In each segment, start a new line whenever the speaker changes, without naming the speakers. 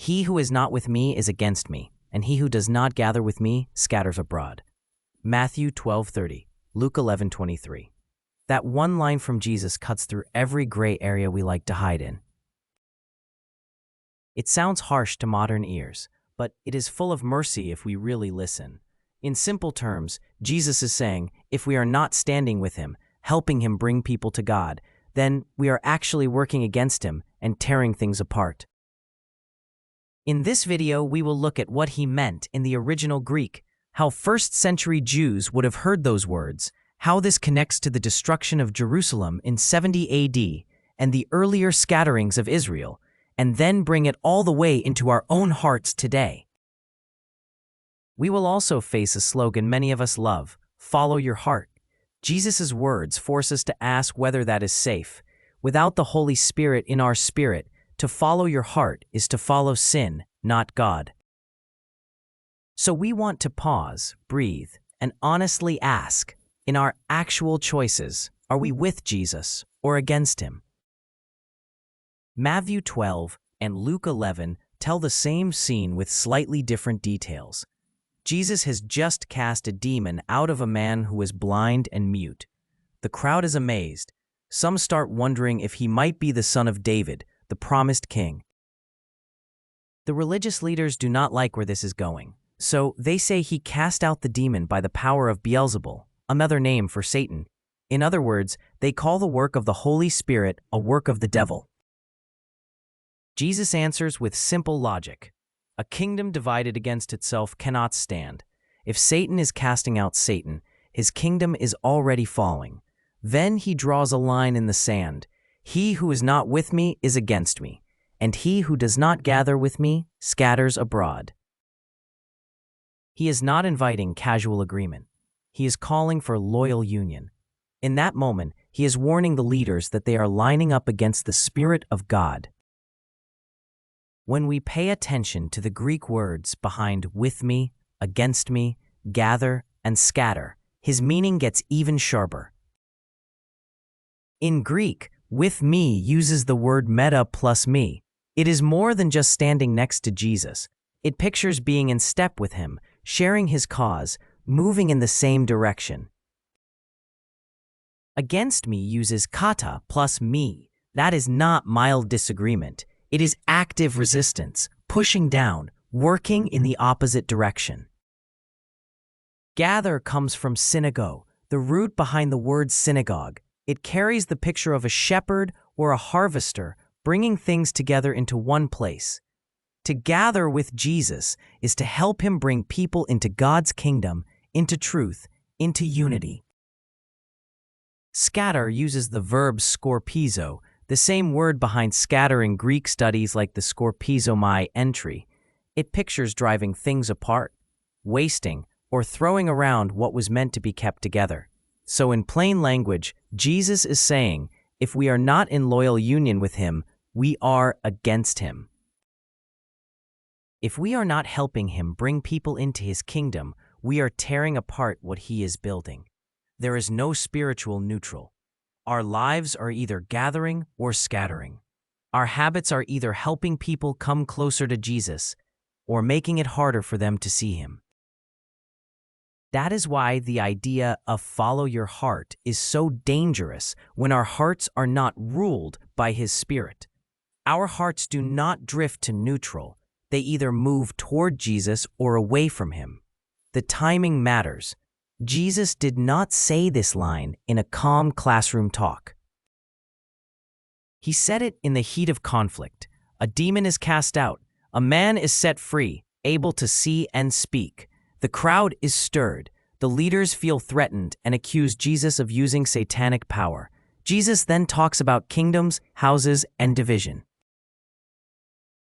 He who is not with me is against me, and he who does not gather with me scatters abroad. Matthew 12:30, Luke 11:23. That one line from Jesus cuts through every gray area we like to hide in. It sounds harsh to modern ears, but it is full of mercy if we really listen. In simple terms, Jesus is saying, if we are not standing with him, helping him bring people to God, then we are actually working against him and tearing things apart. In this video, we will look at what he meant in the original Greek, how first-century Jews would have heard those words, how this connects to the destruction of Jerusalem in 70 AD and the earlier scatterings of Israel, and then bring it all the way into our own hearts today. We will also face a slogan many of us love, follow your heart. Jesus' words force us to ask whether that is safe. Without the Holy Spirit in our spirit, to follow your heart is to follow sin, not God. So we want to pause, breathe, and honestly ask, in our actual choices, are we with Jesus or against him? Matthew 12 and Luke 11 tell the same scene with slightly different details. Jesus has just cast a demon out of a man who was blind and mute. The crowd is amazed. Some start wondering if he might be the son of David, the promised king. The religious leaders do not like where this is going, so they say he cast out the demon by the power of Beelzebul, another name for Satan. In other words, they call the work of the Holy Spirit a work of the devil. Jesus answers with simple logic. A kingdom divided against itself cannot stand. If Satan is casting out Satan, his kingdom is already falling. Then he draws a line in the sand. He who is not with me is against me, and he who does not gather with me scatters abroad. He is not inviting casual agreement. He is calling for loyal union. In that moment, he is warning the leaders that they are lining up against the Spirit of God. When we pay attention to the Greek words behind with me, against me, gather, and scatter, his meaning gets even sharper. In Greek, with me uses the word meta plus me. It is more than just standing next to Jesus. It pictures being in step with him, sharing his cause, moving in the same direction. Against me uses kata plus me. That is not mild disagreement. It is active resistance, pushing down, working in the opposite direction. Gather comes from synagogue, the root behind the word synagogue. It carries the picture of a shepherd or a harvester bringing things together into one place. To gather with Jesus is to help him bring people into God's kingdom, into truth, into unity. Scatter uses the verb skorpizo, the same word behind scatter in Greek studies like the skorpizomai entry. It pictures driving things apart, wasting, or throwing around what was meant to be kept together. So in plain language, Jesus is saying, if we are not in loyal union with him, we are against him. If we are not helping him bring people into his kingdom, we are tearing apart what he is building. There is no spiritual neutral. Our lives are either gathering or scattering. Our habits are either helping people come closer to Jesus or making it harder for them to see him. That is why the idea of follow your heart is so dangerous when our hearts are not ruled by his Spirit. Our hearts do not drift to neutral. They either move toward Jesus or away from him. The timing matters. Jesus did not say this line in a calm classroom talk. He said it in the heat of conflict. A demon is cast out. A man is set free, able to see and speak. The crowd is stirred. The leaders feel threatened and accuse Jesus of using satanic power. Jesus then talks about kingdoms, houses, and division.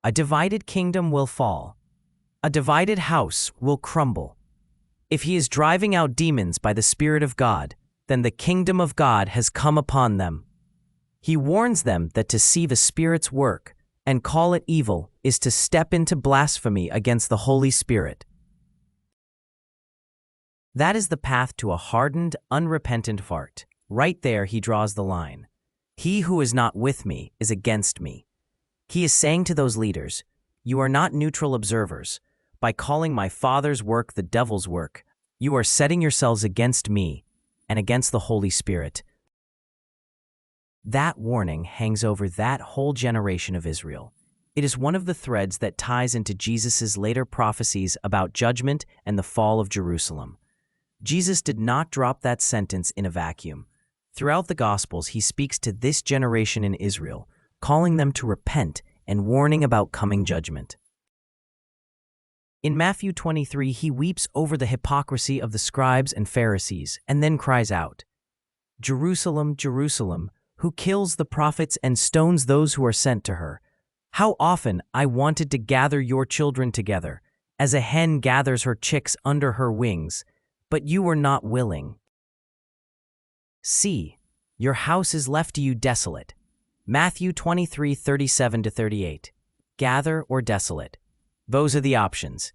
A divided kingdom will fall. A divided house will crumble. If he is driving out demons by the Spirit of God, then the kingdom of God has come upon them. He warns them that to see the Spirit's work and call it evil is to step into blasphemy against the Holy Spirit. That is the path to a hardened, unrepentant heart. Right there, he draws the line. He who is not with me is against me. He is saying to those leaders, You are not neutral observers. By calling my Father's work the devil's work, you are setting yourselves against me and against the Holy Spirit. That warning hangs over that whole generation of Israel. It is one of the threads that ties into Jesus' later prophecies about judgment and the fall of Jerusalem. Jesus did not drop that sentence in a vacuum. Throughout the Gospels, he speaks to this generation in Israel, calling them to repent and warning about coming judgment. In Matthew 23, he weeps over the hypocrisy of the scribes and Pharisees and then cries out, "Jerusalem, Jerusalem, who kills the prophets and stones those who are sent to her. How often I wanted to gather your children together, as a hen gathers her chicks under her wings, but you were not willing. See, your house is left to you desolate." Matthew 23, 37-38. Gather or desolate. Those are the options.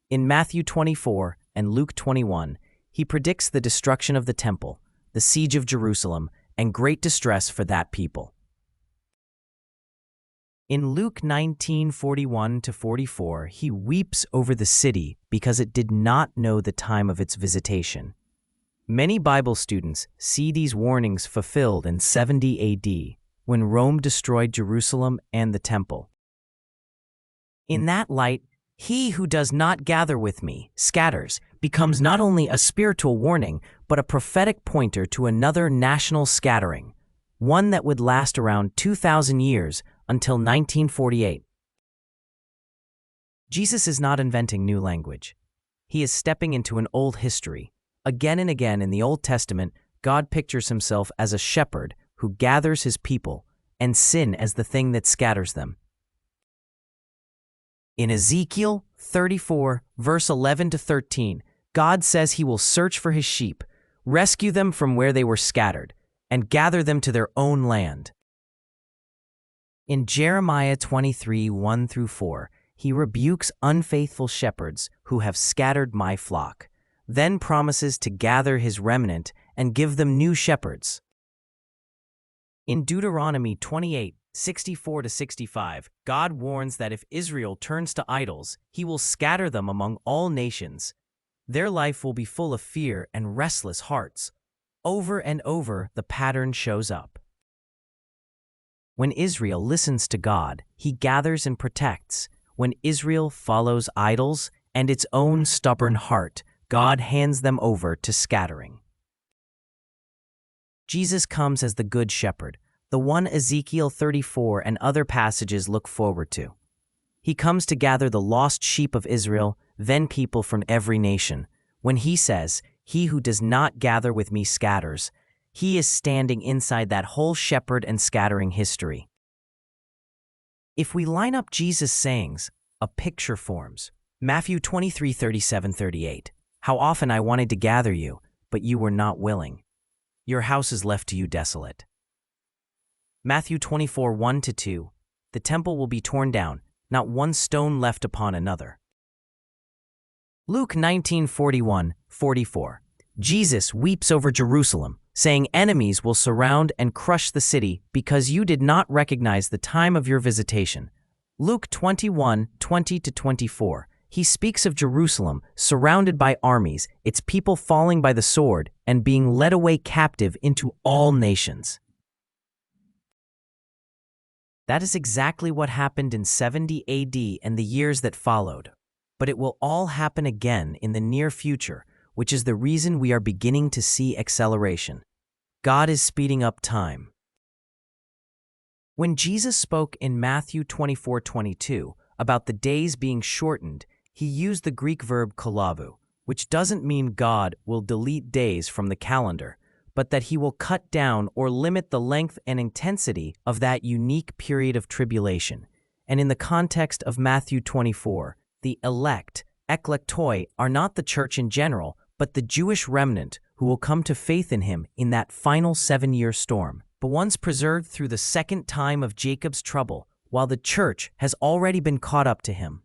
In Matthew 24 and Luke 21, he predicts the destruction of the temple, the siege of Jerusalem, and great distress for that people. In Luke 19:41-44, he weeps over the city because it did not know the time of its visitation. Many Bible students see these warnings fulfilled in 70 AD, when Rome destroyed Jerusalem and the temple. In that light, he who does not gather with me, scatters, becomes not only a spiritual warning, but a prophetic pointer to another national scattering, one that would last around 2,000 years until 1948. Jesus is not inventing new language. He is stepping into an old history. Again and again in the Old Testament, God pictures himself as a shepherd who gathers his people, and sin as the thing that scatters them. In Ezekiel 34, verse 11-13, God says he will search for his sheep, rescue them from where they were scattered, and gather them to their own land. In Jeremiah 23, 1-4, he rebukes unfaithful shepherds who have scattered my flock, then promises to gather his remnant and give them new shepherds. In Deuteronomy 28, 64-65, God warns that if Israel turns to idols, he will scatter them among all nations. Their life will be full of fear and restless hearts. Over and over, the pattern shows up. When Israel listens to God, he gathers and protects. When Israel follows idols and its own stubborn heart, God hands them over to scattering. Jesus comes as the Good Shepherd, the one Ezekiel 34 and other passages look forward to. He comes to gather the lost sheep of Israel, then people from every nation. When he says, "He who does not gather with me scatters," he is standing inside that whole shepherd and scattering history. If we line up Jesus' sayings, a picture forms. Matthew 23, 37-38. How often I wanted to gather you, but you were not willing. Your house is left to you desolate. Matthew 24, 1-2. The temple will be torn down, not one stone left upon another. Luke 19:41-44. Jesus weeps over Jerusalem, saying enemies will surround and crush the city because you did not recognize the time of your visitation. Luke 21, 20-24. He speaks of Jerusalem surrounded by armies, its people falling by the sword and being led away captive into all nations. That is exactly what happened in 70 AD and the years that followed. But it will all happen again in the near future, which is the reason we are beginning to see acceleration. God is speeding up time. When Jesus spoke in Matthew 24:22 about the days being shortened, he used the Greek verb kolavu, which doesn't mean God will delete days from the calendar, but that he will cut down or limit the length and intensity of that unique period of tribulation. And in the context of Matthew 24, the elect, eklektoi, are not the church in general, but the Jewish remnant who will come to faith in him in that final 7-year storm, but once preserved through the second time of Jacob's trouble, while the church has already been caught up to him.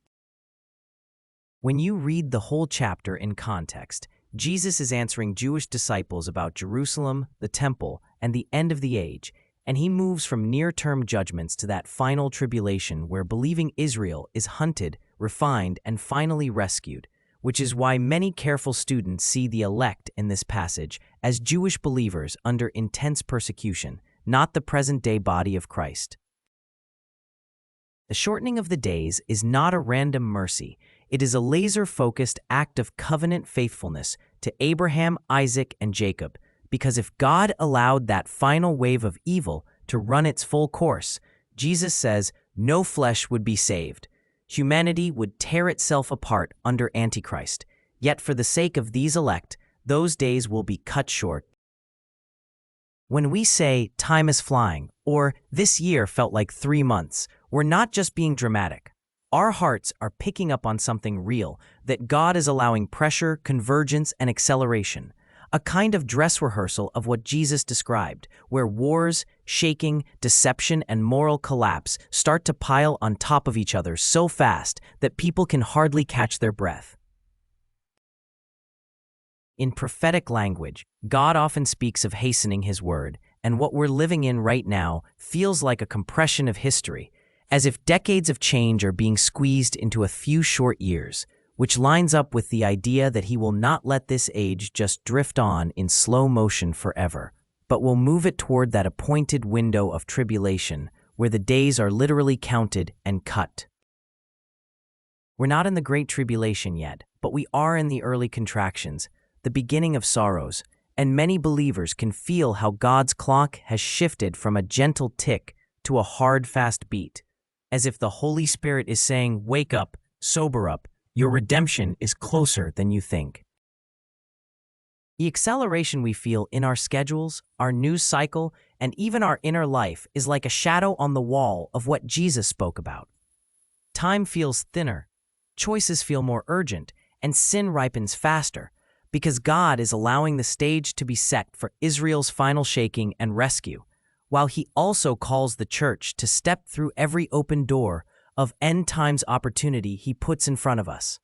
When you read the whole chapter in context, Jesus is answering Jewish disciples about Jerusalem, the temple, and the end of the age, and he moves from near-term judgments to that final tribulation where believing Israel is hunted, refined, and finally rescued, which is why many careful students see the elect in this passage as Jewish believers under intense persecution, not the present-day body of Christ. The shortening of the days is not a random mercy. It is a laser-focused act of covenant faithfulness to Abraham, Isaac, and Jacob, because if God allowed that final wave of evil to run its full course, Jesus says no flesh would be saved. Humanity would tear itself apart under Antichrist. Yet for the sake of these elect, those days will be cut short. When we say time is flying, or this year felt like 3 months, we're not just being dramatic. Our hearts are picking up on something real, that God is allowing pressure, convergence, and acceleration. A kind of dress rehearsal of what Jesus described, where wars, shaking, deception, and moral collapse start to pile on top of each other so fast that people can hardly catch their breath. In prophetic language, God often speaks of hastening His word, and what we're living in right now feels like a compression of history, as if decades of change are being squeezed into a few short years, which lines up with the idea that He will not let this age just drift on in slow motion forever, but will move it toward that appointed window of tribulation where the days are literally counted and cut. We're not in the Great Tribulation yet, but we are in the early contractions, the beginning of sorrows, and many believers can feel how God's clock has shifted from a gentle tick to a hard, fast beat, as if the Holy Spirit is saying, "Wake up, sober up, your redemption is closer than you think." The acceleration we feel in our schedules, our news cycle, and even our inner life is like a shadow on the wall of what Jesus spoke about. Time feels thinner, choices feel more urgent, and sin ripens faster, because God is allowing the stage to be set for Israel's final shaking and rescue, while He also calls the church to step through every open door of end times opportunity He puts in front of us.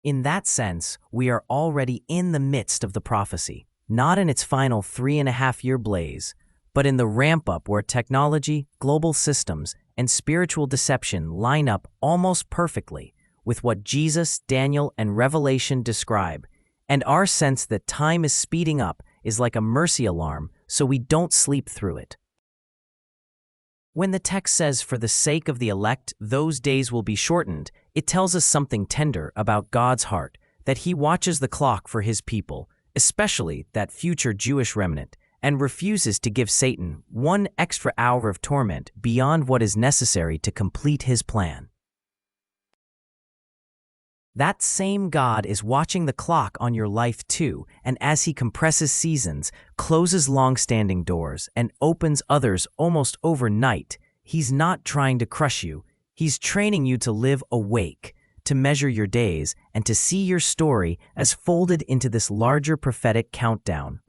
In that sense, we are already in the midst of the prophecy, not in its final 3.5-year blaze, but in the ramp-up where technology, global systems, and spiritual deception line up almost perfectly with what Jesus, Daniel, and Revelation describe, and our sense that time is speeding up is like a mercy alarm so we don't sleep through it. When the text says, "For the sake of the elect, those days will be shortened," it tells us something tender about God's heart, that He watches the clock for His people, especially that future Jewish remnant, and refuses to give Satan one extra hour of torment beyond what is necessary to complete His plan. That same God is watching the clock on your life too, and as He compresses seasons, closes long-standing doors, and opens others almost overnight, He's not trying to crush you. He's training you to live awake, to measure your days, and to see your story as folded into this larger prophetic countdown.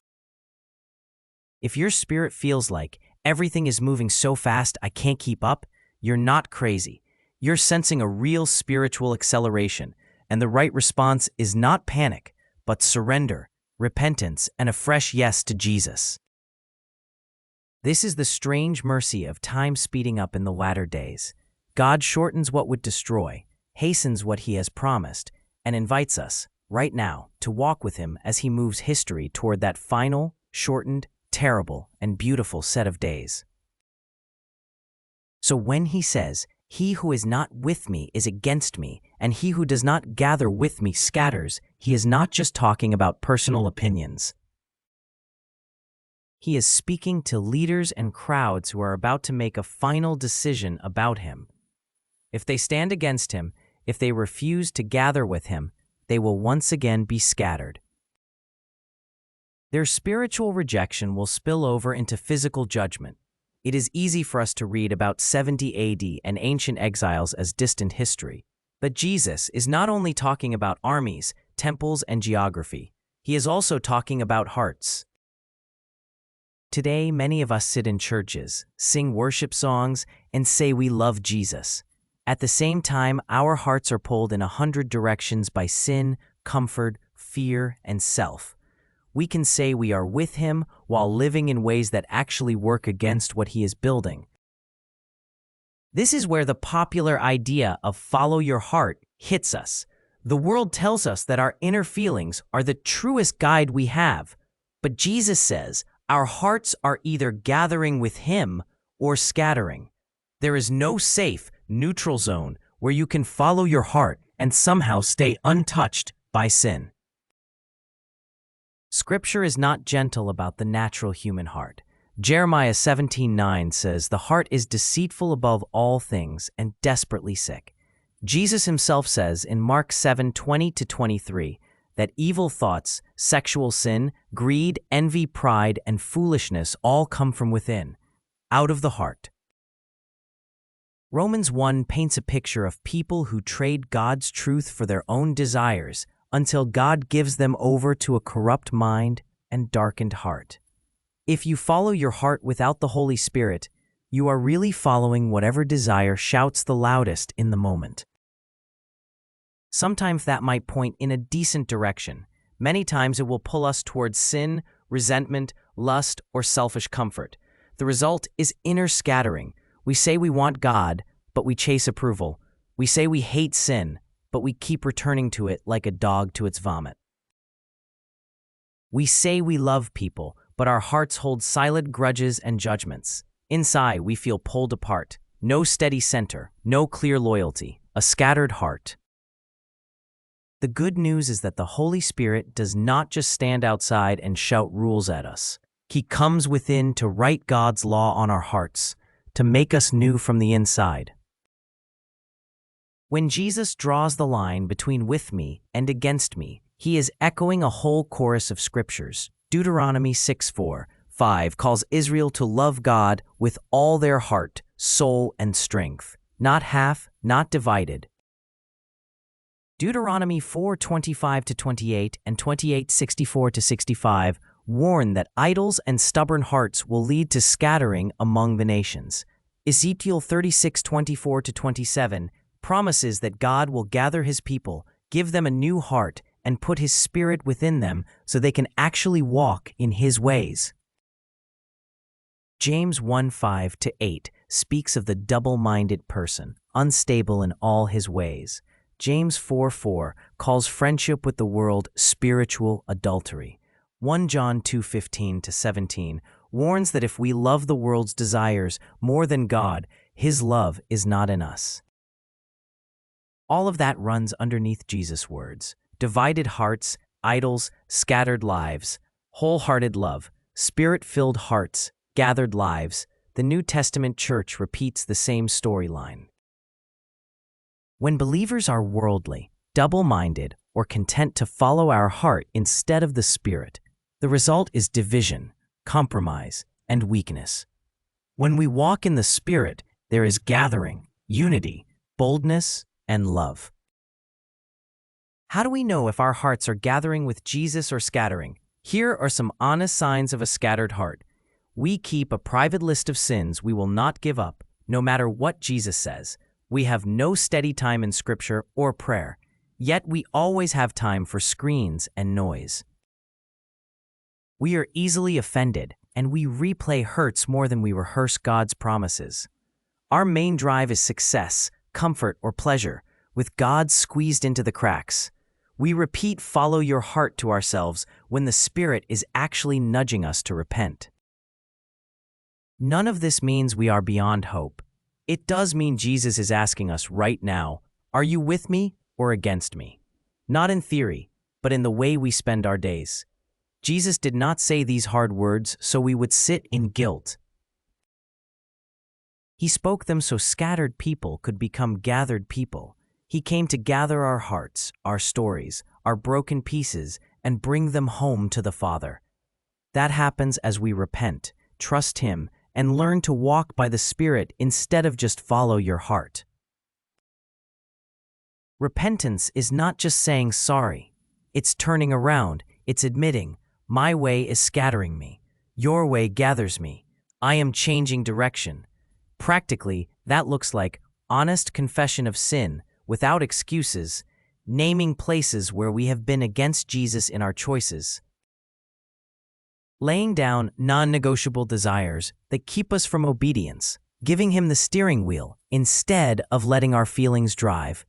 If your spirit feels like everything is moving so fast I can't keep up, you're not crazy. You're sensing a real spiritual acceleration. And the right response is not panic, but surrender, repentance, and a fresh yes to Jesus. This is the strange mercy of time speeding up in the latter days. God shortens what would destroy, hastens what He has promised, and invites us, right now, to walk with Him as He moves history toward that final, shortened, terrible, and beautiful set of days. So when He says, "He who is not with me is against me, and he who does not gather with me scatters," He is not just talking about personal opinions. He is speaking to leaders and crowds who are about to make a final decision about Him. If they stand against Him, if they refuse to gather with Him, they will once again be scattered. Their spiritual rejection will spill over into physical judgment. It is easy for us to read about 70 AD and ancient exiles as distant history. But Jesus is not only talking about armies, temples, and geography. He is also talking about hearts. Today, many of us sit in churches, sing worship songs, and say we love Jesus. At the same time, our hearts are pulled in 100 directions by sin, comfort, fear, and self. we can say we are with him while living in ways that actually work against what he is building. This is where the popular idea of follow your heart hits us. The world tells us that our inner feelings are the truest guide we have, but Jesus says our hearts are either gathering with him or scattering. There is no safe, neutral zone where you can follow your heart and somehow stay untouched by sin. Scripture is not gentle about the natural human heart. Jeremiah 17:9 says, "The heart is deceitful above all things and desperately sick." Jesus himself says in Mark 7:20-23 that evil thoughts, sexual sin, greed, envy, pride, and foolishness all come from within, out of the heart. Romans 1 paints a picture of people who trade God's truth for their own desires until God gives them over to a corrupt mind and darkened heart. If you follow your heart without the Holy Spirit, you are really following whatever desire shouts the loudest in the moment. Sometimes that might point in a decent direction. Many times it will pull us towards sin, resentment, lust, or selfish comfort. The result is inner scattering. We say we want God, but we chase approval. We say we hate sin, but we keep returning to it like a dog to its vomit. We say we love people, but our hearts hold silent grudges and judgments. Inside, we feel pulled apart. No steady center, no clear loyalty, a scattered heart. The good news is that the Holy Spirit does not just stand outside and shout rules at us. He comes within to write God's law on our hearts, to make us new from the inside. When Jesus draws the line between with me and against me, he is echoing a whole chorus of scriptures. Deuteronomy 6:4-5 calls Israel to love God with all their heart, soul, and strength, not half, not divided. Deuteronomy 4:25-28 and 28:64-65 warn that idols and stubborn hearts will lead to scattering among the nations. Ezekiel 36:24-27 promises that God will gather his people, give them a new heart, and put his spirit within them so they can actually walk in his ways. James 1:5-8 speaks of the double-minded person, unstable in all his ways. James 4:4 calls friendship with the world spiritual adultery. 1 John 2:15-17 warns that if we love the world's desires more than God, his love is not in us. All of that runs underneath Jesus' words. Divided hearts, idols, scattered lives, wholehearted love, spirit-filled hearts, gathered lives. The New Testament church repeats the same storyline. When believers are worldly, double-minded, or content to follow our heart instead of the Spirit, the result is division, compromise, and weakness. When we walk in the Spirit, there is gathering, unity, boldness, and love. How do we know if our hearts are gathering with Jesus or scattering? Here are some honest signs of a scattered heart. We keep a private list of sins we will not give up, no matter what Jesus says. We have no steady time in Scripture or prayer, yet we always have time for screens and noise. We are easily offended, and we replay hurts more than we rehearse God's promises. Our main drive is success, comfort, or pleasure, with God squeezed into the cracks. We repeat "follow your heart" to ourselves when the Spirit is actually nudging us to repent. None of this means we are beyond hope. It does mean Jesus is asking us right now, are you with me or against me? Not in theory, but in the way we spend our days. Jesus did not say these hard words so we would sit in guilt. He spoke them so scattered people could become gathered people. He came to gather our hearts, our stories, our broken pieces, and bring them home to the Father. That happens as we repent, trust Him, and learn to walk by the Spirit instead of just follow your heart. Repentance is not just saying sorry. It's turning around. It's admitting, my way is scattering me. Your way gathers me. I am changing direction. Practically, that looks like honest confession of sin without excuses, naming places where we have been against Jesus in our choices, laying down non-negotiable desires that keep us from obedience, giving Him the steering wheel instead of letting our feelings drive.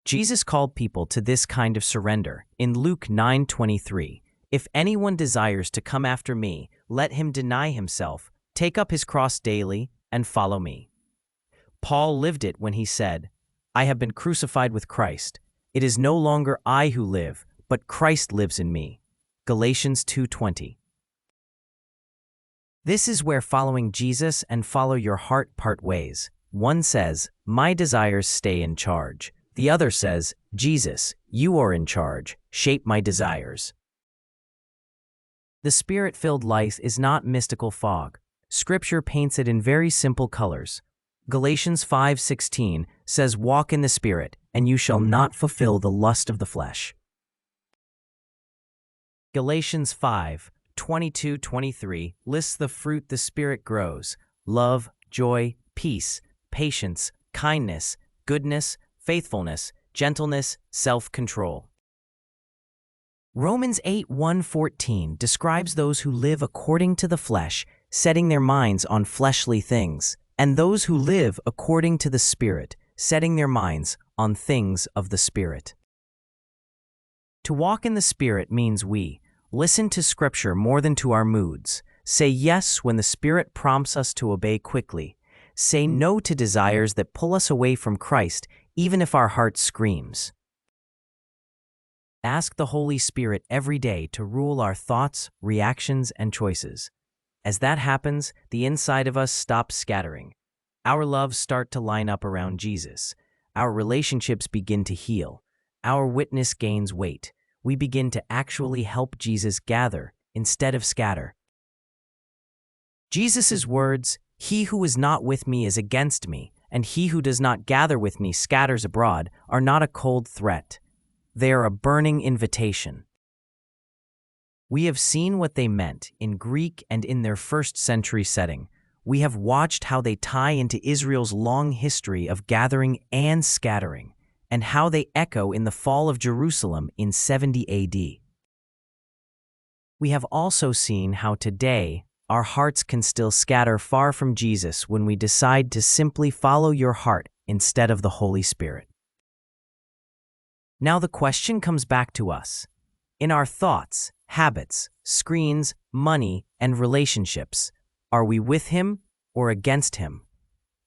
Jesus called people to this kind of surrender in Luke 9:23. If anyone desires to come after me, let him deny himself, take up his cross daily, and follow me. Paul lived it when he said, I have been crucified with Christ. It is no longer I who live, but Christ lives in me. Galatians 2:20. This is where following Jesus and follow your heart part ways. One says, my desires stay in charge. The other says, Jesus, you are in charge. Shape my desires. The Spirit-filled life is not mystical fog. Scripture paints it in very simple colors. Galatians 5:16 says, walk in the Spirit, and you shall not fulfill the lust of the flesh. Galatians 5:22-23 lists the fruit the Spirit grows: love, joy, peace, patience, kindness, goodness, faithfulness, gentleness, self-control. Romans 8:1-14 describes those who live according to the flesh, setting their minds on fleshly things, and those who live according to the Spirit, setting their minds on things of the Spirit. To walk in the Spirit means we listen to Scripture more than to our moods, say yes when the Spirit prompts us to obey quickly, say no to desires that pull us away from Christ even if our heart screams. Ask the Holy Spirit every day to rule our thoughts, reactions, and choices. As that happens, the inside of us stops scattering. Our loves start to line up around Jesus. Our relationships begin to heal. Our witness gains weight. We begin to actually help Jesus gather instead of scatter. Jesus' words, "He who is not with me is against me, and he who does not gather with me scatters abroad," are not a cold threat. They are a burning invitation. We have seen what they meant in Greek and in their first-century setting. We have watched how they tie into Israel's long history of gathering and scattering, and how they echo in the fall of Jerusalem in 70 AD. We have also seen how today our hearts can still scatter far from Jesus when we decide to simply follow your heart instead of the Holy Spirit. Now the question comes back to us. In our thoughts, habits, screens, money, and relationships, are we with Him or against Him?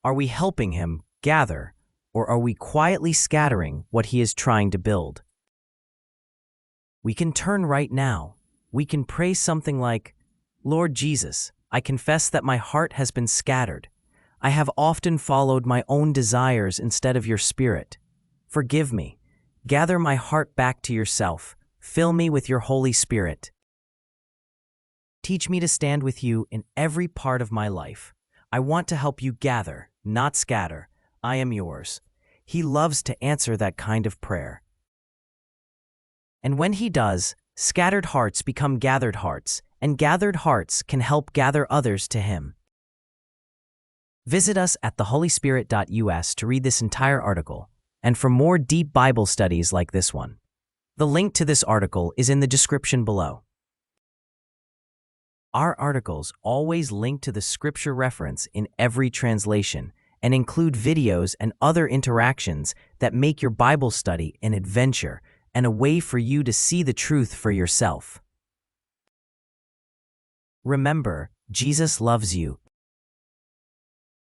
Are we helping Him gather, or are we quietly scattering what He is trying to build? We can turn right now. We can pray something like, Lord Jesus, I confess that my heart has been scattered. I have often followed my own desires instead of your Spirit. Forgive me. Gather my heart back to yourself. Fill me with your Holy Spirit. Teach me to stand with you in every part of my life. I want to help you gather, not scatter. I am yours. He loves to answer that kind of prayer. And when He does, scattered hearts become gathered hearts, and gathered hearts can help gather others to Him. Visit us at theholyspirit.us to read this entire article, and for more deep Bible studies like this one. The link to this article is in the description below. Our articles always link to the scripture reference in every translation and include videos and other interactions that make your Bible study an adventure and a way for you to see the truth for yourself. Remember, Jesus loves you